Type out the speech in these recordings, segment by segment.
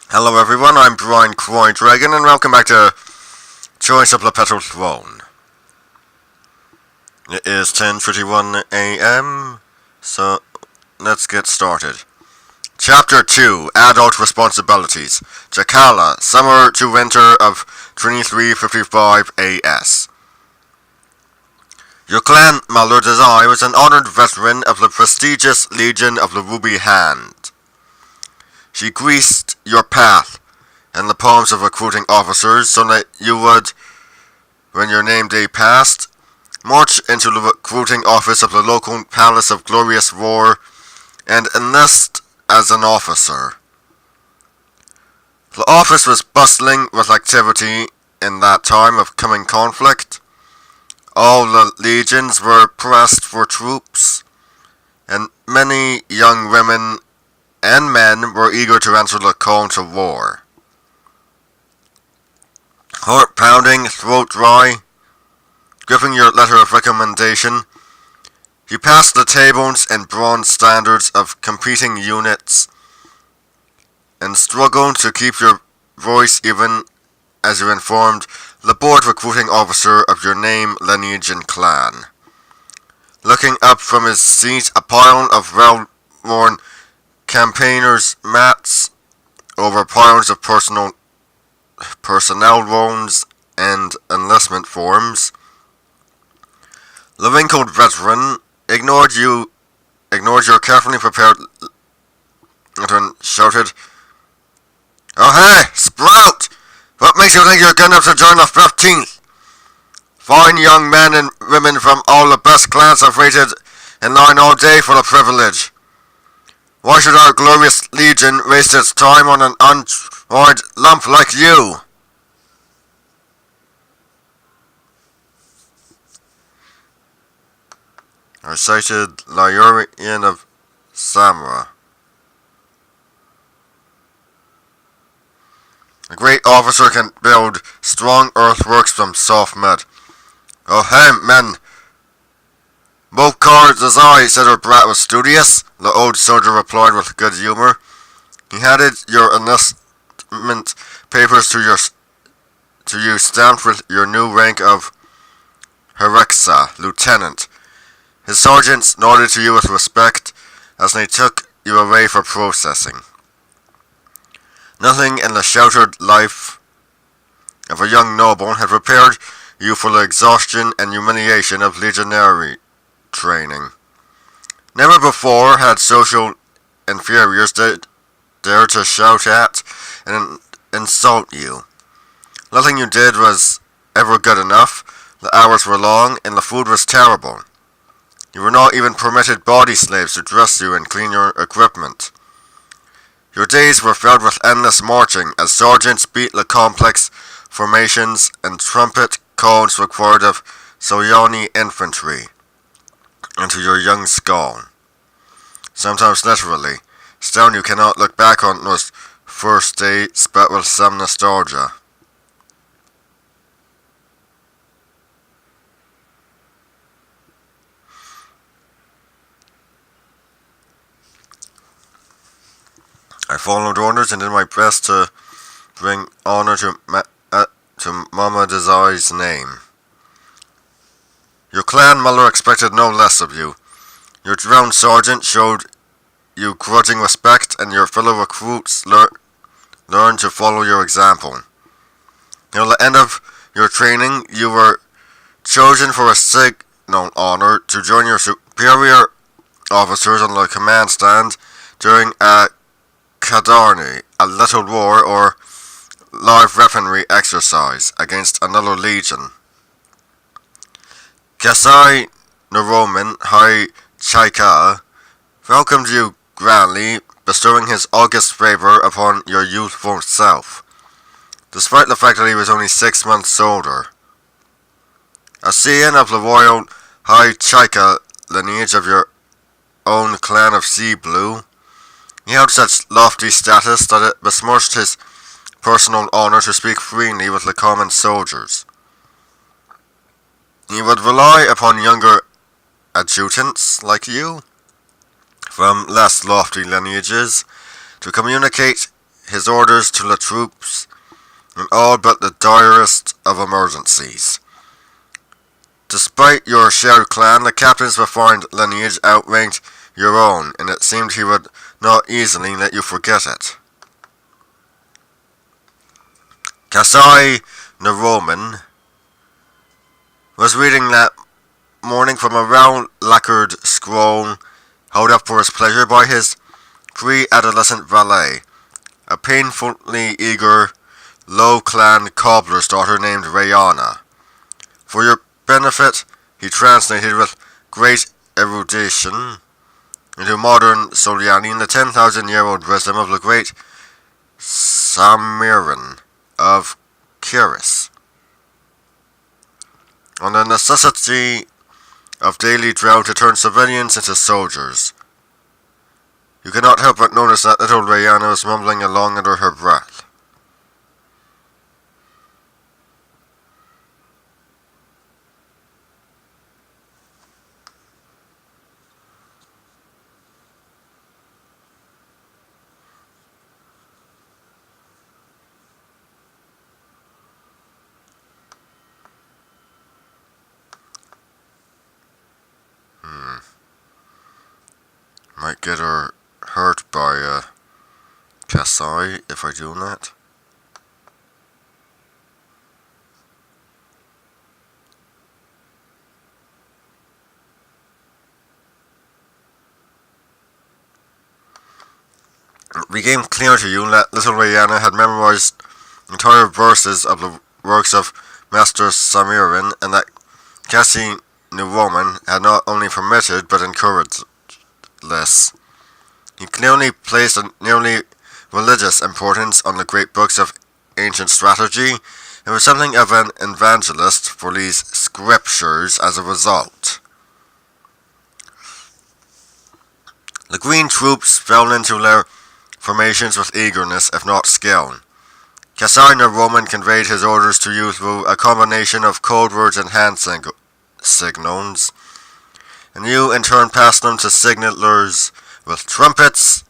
Hello everyone, I'm Brian Croy Dragon and welcome back to Choice of the Petal Throne. It is 10:51 a.m., so let's get started. Chapter 2, Adult Responsibilities. Jakala, Summer to Winter of 2355 AS. Your clan, Malur Desai, was an honored veteran of the prestigious Legion of the Ruby Hand. She greased your path and the palms of recruiting officers so that you would, when your name day passed, march into the recruiting office of the local Palace of Glorious Roar and enlist as an officer. The office was bustling with activity in that time of coming conflict. All the legions were pressed for troops, and many young women and men were eager to answer the call to war. Heart pounding, throat dry, gripping your letter of recommendation, you passed the tables and bronze standards of competing units and struggled to keep your voice even as you informed the board recruiting officer of your name, lineage, and clan. Looking up from his seat, a pile of well-worn campaigners' mats over piles of personnel loans and enlistment forms. The wrinkled veteran ignored your carefully prepared letter and shouted, "Oh hey, Sprout! What makes you think you're good enough to join the 15th? Fine young men and women from all the best clans have waited in line all day for the privilege. Why should our glorious legion waste its time on an untried lump like you?" I cited Lyurian of Samra. A great officer can build strong earthworks from soft mud. "Oh hey, men! Mokar Desai said her brat was studious," the old soldier replied with good humor. He handed your enlistment papers to you stamped with your new rank of Herexa, Lieutenant. His sergeants nodded to you with respect as they took you away for processing. Nothing in the sheltered life of a young noble had prepared you for the exhaustion and humiliation of legionary training. Never before had social inferiors dared to shout at and insult you. Nothing you did was ever good enough. The hours were long and the food was terrible. You were not even permitted body slaves to dress you and clean your equipment. Your days were filled with endless marching as sergeants beat the complex formations and trumpet calls required of Soyani infantry into your young skull. Sometimes literally. Still, you cannot look back on those first days but with some nostalgia. I followed orders and did my best to bring honor to Mama Desai's name. Your clan mother expected no less of you. Your drowned sergeant showed you grudging respect, and your fellow recruits learned to follow your example. Near the end of your training, you were chosen for a signal honor to join your superior officers on the command stand during a Kadarni, a little war or live weaponry exercise against another legion. Kasai Naroman Hai Chaika welcomed you grandly, bestowing his august favor upon your youthful self, despite the fact that he was only 6 months older. A scion of the royal Hai Chaika lineage of your own clan of Sea Blue, he held such lofty status that it besmirched his personal honor to speak freely with the common soldiers. He would rely upon younger adjutants like you from less lofty lineages to communicate his orders to the troops in all but the direst of emergencies. Despite your shared clan, the captain's refined lineage outranked your own, and it seemed he would not easily let you forget it. Kasai the Roman was reading that morning from a round lacquered scroll held up for his pleasure by his pre-adolescent valet, a painfully eager, low-clan cobbler's daughter named Rayana. For your benefit, he translated with great erudition into modern Soliani the 10,000-year-old wisdom of the great Samiran of Kiris, on the necessity of daily drill to turn civilians into soldiers. You cannot help but notice that little Rayana was mumbling along under her breath. Might get her hurt by Kasai if I do that. It became clear to you that little Rayana had memorized entire verses of the works of Master Samiran, and that Cassie New Roman had not only permitted but encouraged this. He clearly placed a nearly religious importance on the great books of ancient strategy, and was something of an evangelist for these scriptures as a result. The green troops fell into their formations with eagerness, if not skill. Kasai the Roman conveyed his orders to you through a combination of code words and hand signals, and you in turn passed them to signalers with trumpets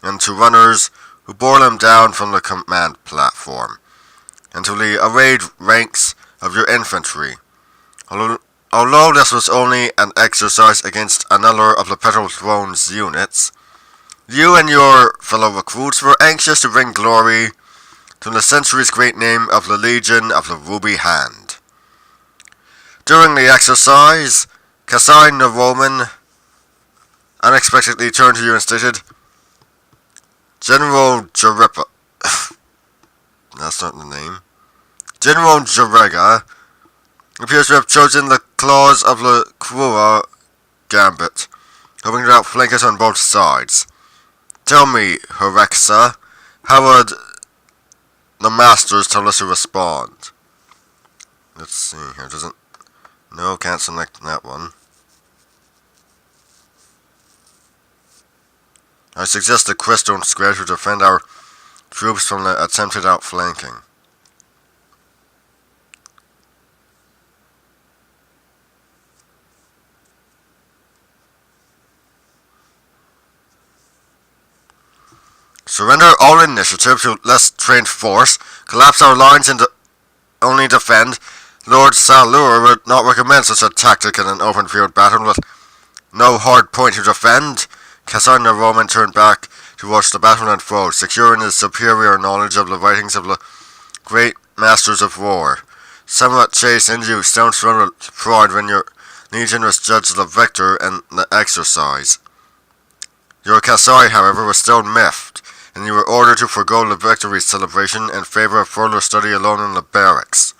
and to runners who bore them down from the command platform, and to the arrayed ranks of your infantry. Although this was only an exercise against another of the Petal Throne's units, you and your fellow recruits were anxious to bring glory to the century's great name of the Legion of the Ruby Hand. During the exercise, Kasai the Roman unexpectedly turned to you and stated, General Jaripa. That's not the name. General Jarega appears to have chosen the claws of the Krura gambit, hoping to outflank us on both sides. Tell me, Herexa, how would the masters tell us to respond? Let's see here, doesn't... No, can't select that one. I suggest a crystal square to defend our troops from the attempted outflanking. Surrender all initiative to less trained force, collapse our lines and only defend. Lord Salur would not recommend such a tactic in an open field battle with no hard point to defend. Kasai the Roman turned back to watch the battle unfold, secure in his superior knowledge of the writings of the great masters of war. Somewhat chastened, you stone-thrown with pride when your legion was judged the victor in the exercise. Your Kasai, however, was still miffed, and you were ordered to forego the victory celebration in favor of further study alone in the barracks.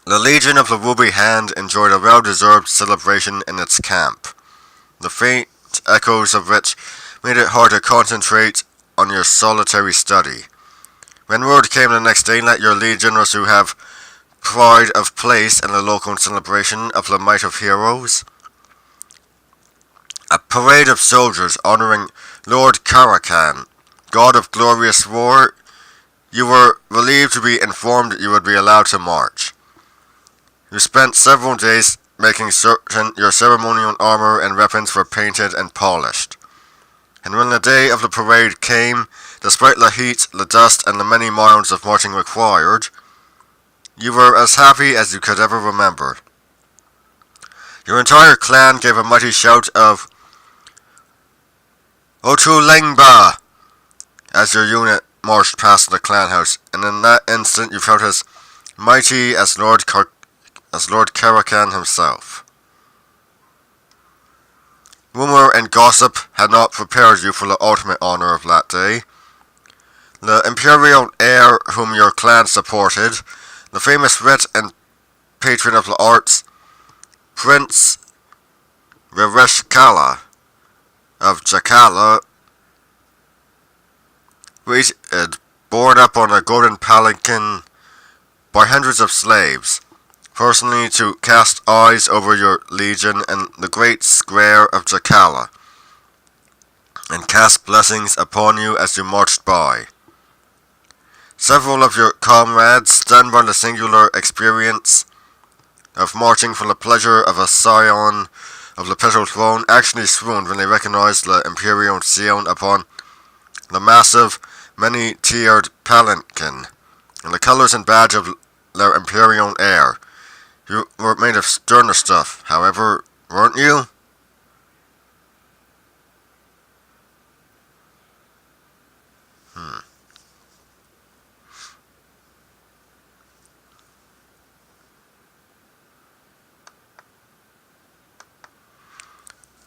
The Legion of the Ruby Hand enjoyed a well-deserved celebration in its camp, the faint echoes of which made it hard to concentrate on your solitary study. When word came the next day that your legion was to have pride of place in the local celebration of the might of heroes, a parade of soldiers honoring Lord Karakan, god of glorious war, you were relieved to be informed you would be allowed to march. You spent several days making certain your ceremonial armor and weapons were painted and polished. And when the day of the parade came, despite the heat, the dust, and the many miles of marching required, you were as happy as you could ever remember. Your entire clan gave a mighty shout of Otulengba as your unit marched past the clan house, and in that instant you felt as mighty as Lord Karakan himself. Rumour and gossip had not prepared you for the ultimate honour of that day. The imperial heir whom your clan supported, the famous wit and patron of the arts, Prince Rereshkala of Jakala, waited, borne up on a golden palanquin by hundreds of slaves, personally to cast eyes over your legion in the great square of Jakala, and cast blessings upon you as you marched by. Several of your comrades, stunned by the singular experience of marching for the pleasure of a scion of the Petal throne, actually swooned when they recognized the imperial seal upon the massive, many-tiered palanquin, and the colors and badge of their imperial heir. You were made of sterner stuff, however, weren't you?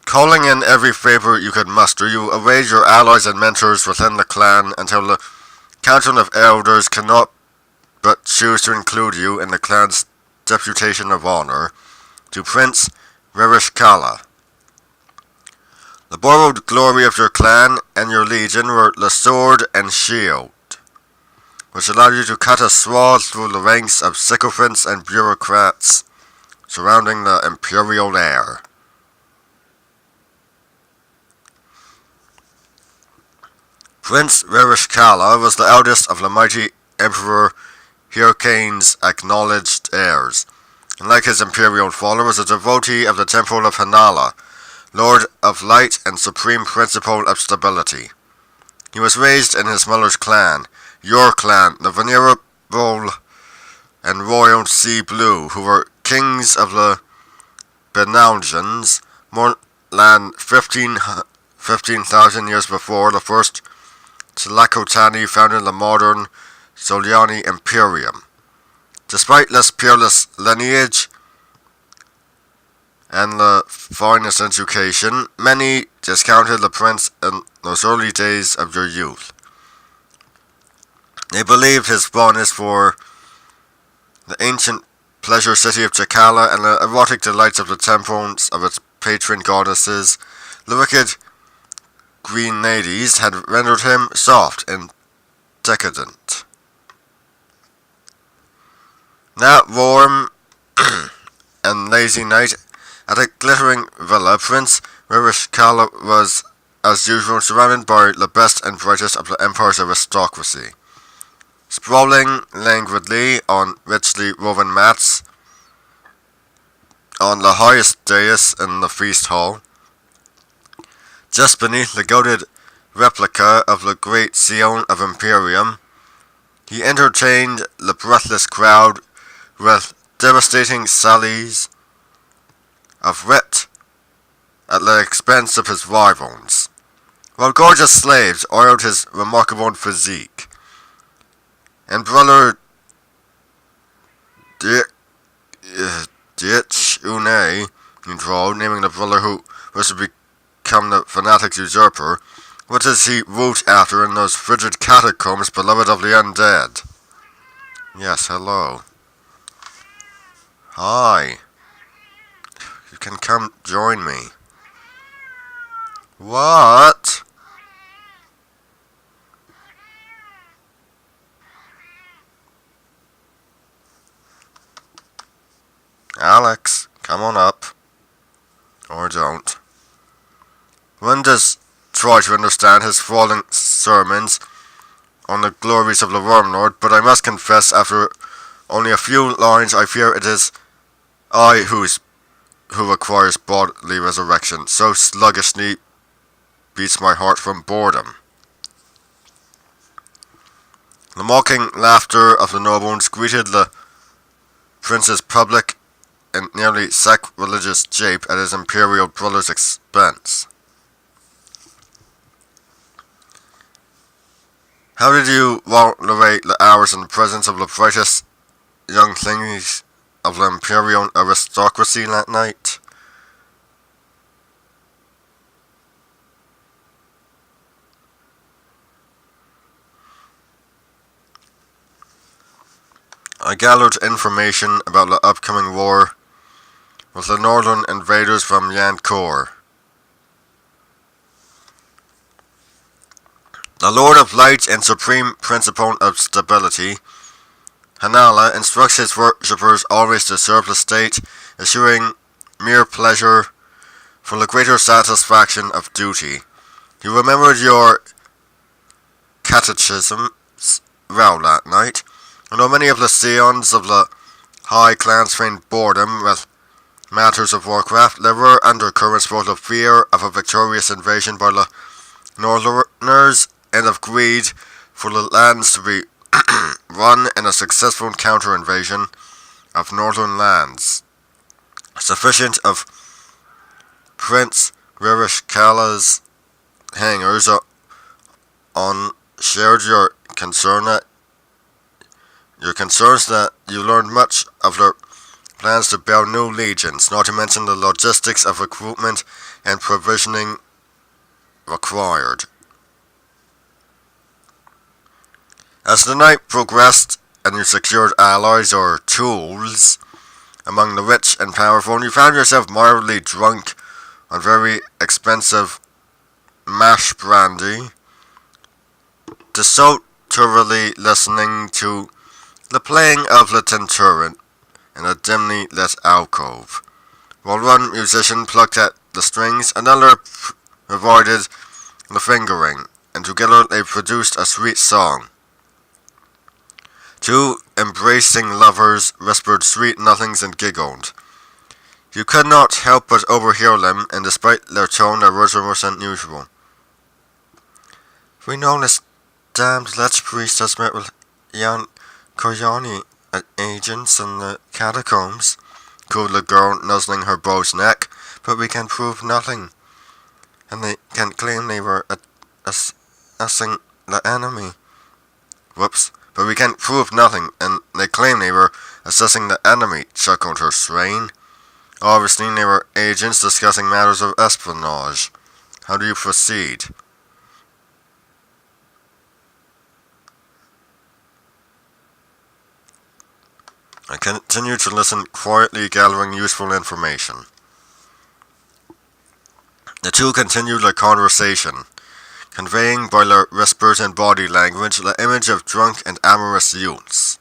Calling in every favour you could muster, you arrayed your allies and mentors within the clan until the council of elders cannot but choose to include you in the clan's deputation of honour to Prince Rereshkala. The borrowed glory of your clan and your legion were the sword and shield, which allowed you to cut a swath through the ranks of sycophants and bureaucrats surrounding the imperial heir. Prince Rereshkala was the eldest of the mighty Emperor Hyrcane's acknowledged heirs, and like his imperial father was a devotee of the Temple of Hanala, Lord of Light and Supreme Principle of Stability. He was raised in his mother's clan, your clan, the venerable and royal Sea Blue, who were kings of the Benaugians, more than 15,000 years before the first Tlakotani founded the modern Soliani Imperium. Despite this peerless lineage and the finest education, many discounted the prince in those early days of your youth. They believed his fondness for the ancient pleasure city of Jakala and the erotic delights of the temples of its patron goddesses, the wicked green ladies, had rendered him soft and decadent. That warm and lazy night at a glittering villa, Prince Rereshkala was, as usual, surrounded by the best and brightest of the empire's aristocracy. Sprawling languidly on richly woven mats on the highest dais in the feast hall, just beneath the gilded replica of the great Sion of Imperium, he entertained the breathless crowd with devastating sallies of wit at the expense of his rivals, while gorgeous slaves oiled his remarkable physique. And brother Ditch Une, he drawled, naming the brother who was to become the fanatic usurper. What does he root after in those frigid catacombs, beloved of the undead? Yes, hello. Hi. You can come join me. What? Alex, come on up. Or don't. One does try to understand his falling sermons on the glories of the Wormlord, but I must confess, after only a few lines, I fear it is I who requires bodily resurrection, so sluggishly beats my heart from boredom. The mocking laughter of the nobles greeted the prince's public and nearly sacrilegious jape at his imperial brother's expense. How did you while away the hours in the presence of the brightest young things of the imperial aristocracy that night? I gathered information about the upcoming war with the northern invaders from Yankor. The Lord of Light and Supreme Principle of Stability, Hanala, instructs his worshippers always to serve the state, eschewing mere pleasure for the greater satisfaction of duty. You remembered your catechisms well that night. Although many of the scions of the high clans feigned boredom with matters of warcraft, there were undercurrents both of fear of a victorious invasion by the northerners and of greed for the lands to be run in a successful counter-invasion of northern lands. Sufficient of Prince Ririshkala's hangers on shared your concerns that you learned much of their plans to build new legions, not to mention the logistics of recruitment and provisioning required. As the night progressed and you secured allies or tools among the rich and powerful, you found yourself mildly drunk on very expensive mash brandy, desultorily listening to the playing of the Tenturin in a dimly lit alcove. While one musician plucked at the strings, another provided the fingering, and together they produced a sweet song. Two embracing lovers whispered sweet nothings and giggled. You could not help but overhear them, and despite their tone, their words were more unusual. We know this damned lich priest has met with Jan Koryani agents in the catacombs, cooed the girl, nuzzling her beau's neck, but we can prove nothing, and they can claim they were assessing the enemy. Whoops. But we can't prove nothing, and they claim they were assessing the enemy, chuckled her swain. Obviously, they were agents discussing matters of espionage. How do you proceed? I continued to listen, quietly gathering useful information. The two continued their conversation, conveying by their whispers and body language the image of drunk and amorous youths.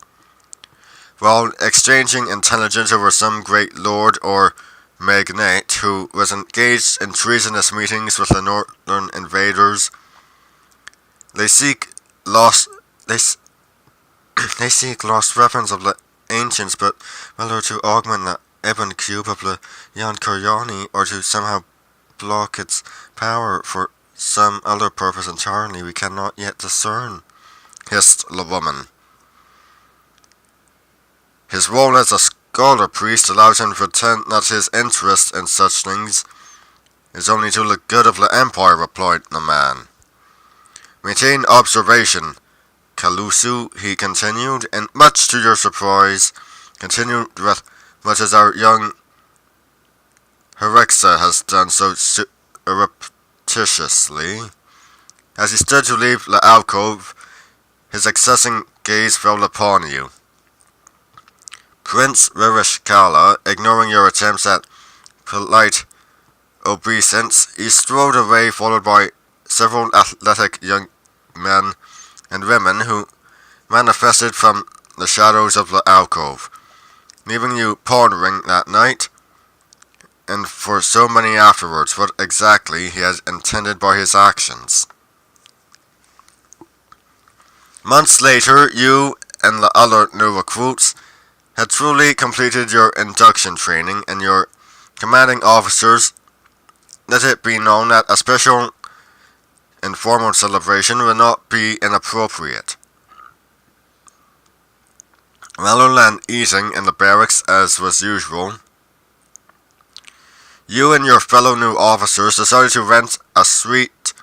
While exchanging intelligence over some great lord or magnate who was engaged in treasonous meetings with the northern invaders, they seek lost weapons of the ancients, but whether to augment the ebon cube of the Jan Koryani or to somehow block its power for some other purpose entirely we cannot yet discern, hissed the woman. His role as a scholar priest allows him to pretend that his interest in such things is only to the good of the empire, replied the man. Maintain observation, Kalusu, he continued, and much to your surprise, continued with much as our young Herexa has done so surreptitiously. As he stood to leave the alcove, his accessing gaze fell upon you. Prince Ririshkala, ignoring your attempts at polite obeisance, he strode away, followed by several athletic young men and women who manifested from the shadows of the alcove, leaving you pondering that night, and for so many afterwards, what exactly he had intended by his actions. Months later, you and the other new recruits had truly completed your induction training, and your commanding officers let it be known that a special informal celebration would not be inappropriate. Rather than eating in the barracks as was usual, you and your fellow new officers decided to rent a suite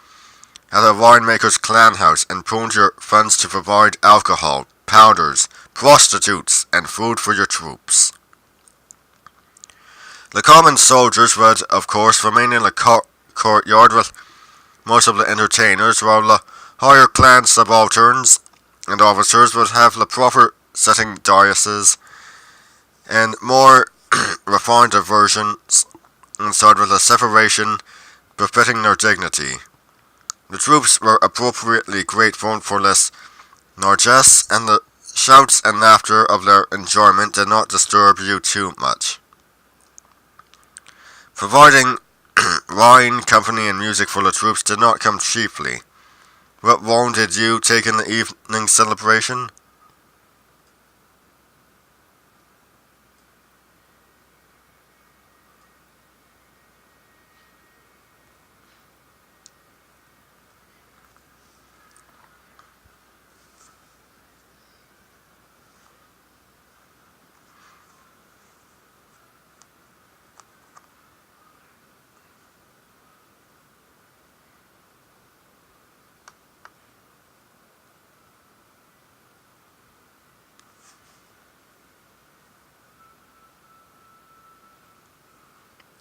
at a winemaker's clan house and pooled your funds to provide alcohol, powders, prostitutes, and food for your troops. The common soldiers would, of course, remain in the courtyard with most of the entertainers, while the higher clan subalterns and officers would have the proper setting daises and more refined diversions inside with a separation befitting their dignity. The troops were appropriately grateful for this largesse, and the shouts and laughter of their enjoyment did not disturb you too much. Providing wine, company, and music for the troops did not come cheaply. What role did you take in the evening celebration?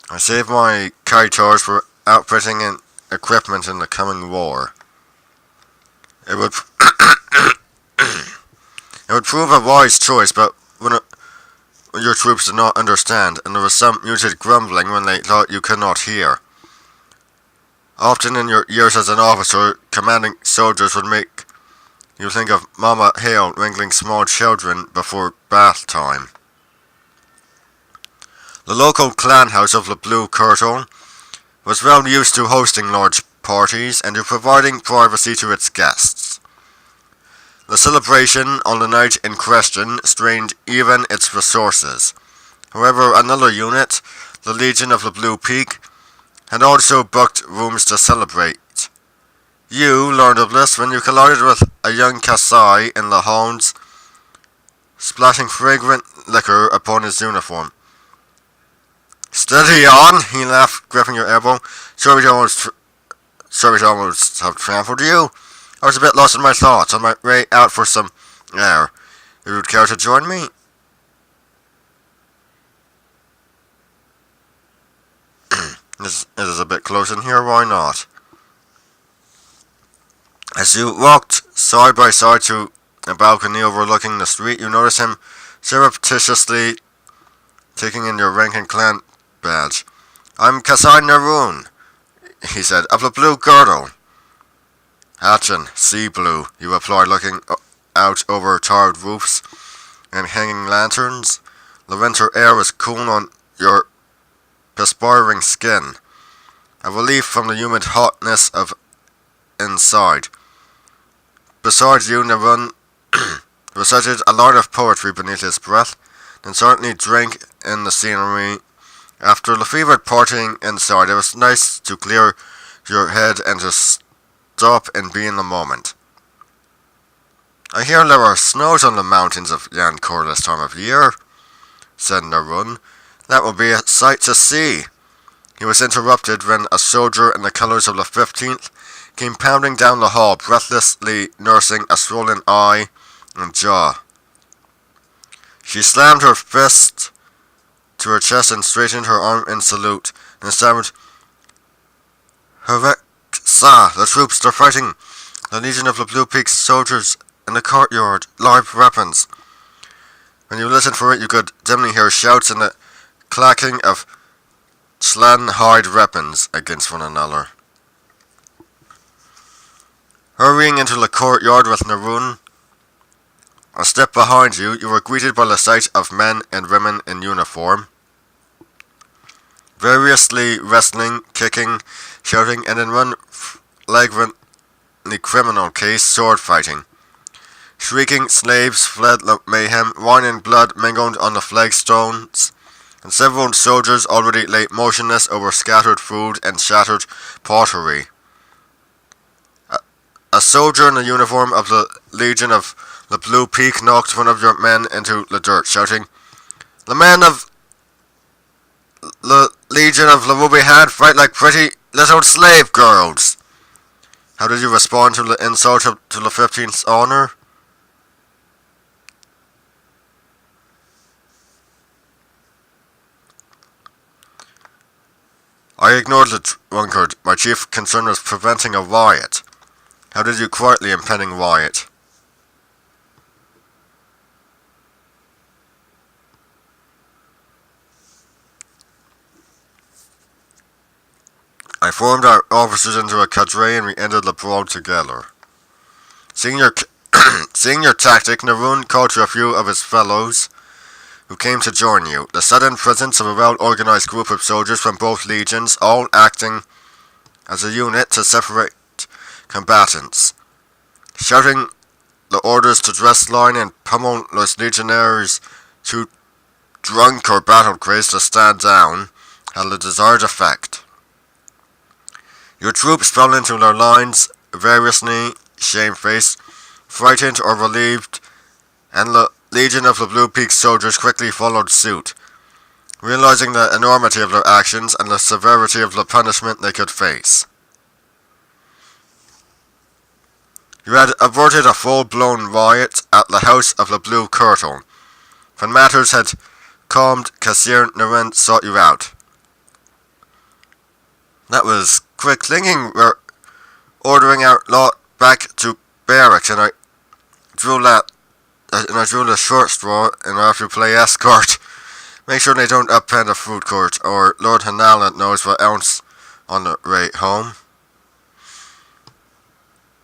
I saved my Kaitars for outfitting and equipment in the coming war. It would it would prove a wise choice, but when your troops did not understand, and there was some muted grumbling when they thought you could not hear. Often in your years as an officer, commanding soldiers would make you think of Mama Hale wrangling small children before bath time. The local clan house of the Blue Curtal was well used to hosting large parties and to providing privacy to its guests. The celebration on the night in question strained even its resources. However, another unit, the Legion of the Blue Peak, had also booked rooms to celebrate. You learned of this when you collided with a young Kasai in the hounds, splashing fragrant liquor upon his uniform. "Steady on," he laughed, gripping your elbow. Sorry to almost have trampled you. I was a bit lost in my thoughts, on my way out for some air. If you would care to join me? It is a bit close in here, why not? As you walked side by side to a balcony overlooking the street, you noticed him surreptitiously taking in your rank and clan badge. "I'm Kasai Naroon," he said, "of the Blue Girdle." "Hatchin, sea blue," you replied, looking out over tarred roofs and hanging lanterns. The winter air was cool on your perspiring skin, a relief from the humid hotness of inside. Beside you, Naroon recited a line of poetry beneath his breath, then certainly drank in the scenery. After the fevered partying inside, it was nice to clear your head and to stop and be in the moment. "I hear there are snows on the mountains of Yankor this time of year," said Naroon. "That will be a sight to see." He was interrupted when a soldier in the colours of the 15th came pounding down the hall, breathlessly nursing a swollen eye and jaw. She slammed her fist to her chest and straightened her arm in salute, and stammered, "Hurrek, sa, the troops, they're fighting the Legion of the Blue Peak soldiers in the courtyard, live weapons." When you listened for it, you could dimly hear shouts and the clacking of slan-hide weapons against one another. Hurrying into the courtyard with Naroon a step behind you, you were greeted by the sight of men and women in uniform, variously wrestling, kicking, shouting, and in one flagrantly criminal case, sword fighting. Shrieking slaves fled the mayhem, wine and blood mingled on the flagstones, and several soldiers already lay motionless over scattered food and shattered pottery. a soldier in the uniform of the Legion of the Blue Peak knocked one of your men into the dirt, shouting, "The men of the Legion of the Ruby Hand fight like pretty little slave girls." How did you respond to the insult to the 15th honor? I ignored the drunkard. My chief concern was preventing a riot. How did you quiet the impending riot? I formed our officers into a cadre and we ended the brawl together. Seeing your tactic, Naroon called to a few of his fellows who came to join you. The sudden presence of a well-organized group of soldiers from both legions, all acting as a unit to separate combatants. Shouting the orders to dress line and pummel those legionaries too drunk or battle-crazed to stand down had the desired effect. Your troops fell into their lines, variously shamefaced, frightened or relieved, and the Legion of the Blue Peak soldiers quickly followed suit, realizing the enormity of their actions and the severity of the punishment they could face. You had averted a full-blown riot at the House of the Blue Curtle. When matters had calmed, Kassir Naren sought you out. That was quick thinking. We're ordering our lot back to barracks, and I drew the short straw, and I have to play escort. Make sure they don't upend a food court, or Lord Hanalan knows what else on the way home.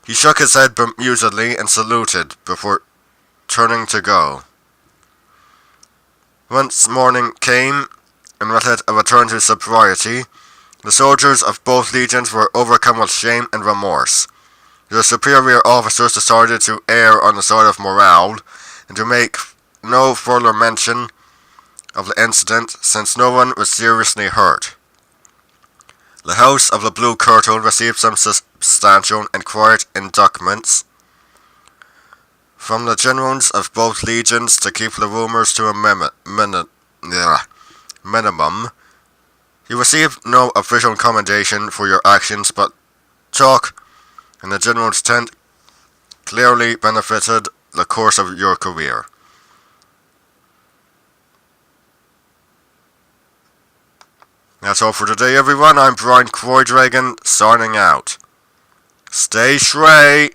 He shook his head bemusedly and saluted before turning to go. Once morning came, and with it a return to sobriety, the soldiers of both legions were overcome with shame and remorse. Their superior officers decided to err on the side of morale, and to make no further mention of the incident, since no one was seriously hurt. The House of the Blue Curtle received some substantial and quiet inducements from the generals of both legions to keep the rumours to a minimum. You received no official commendation for your actions, but talk in the general's tent clearly benefited the course of your career. That's all for today, everyone. I'm Brian Croydragon, signing out. Stay Shrey!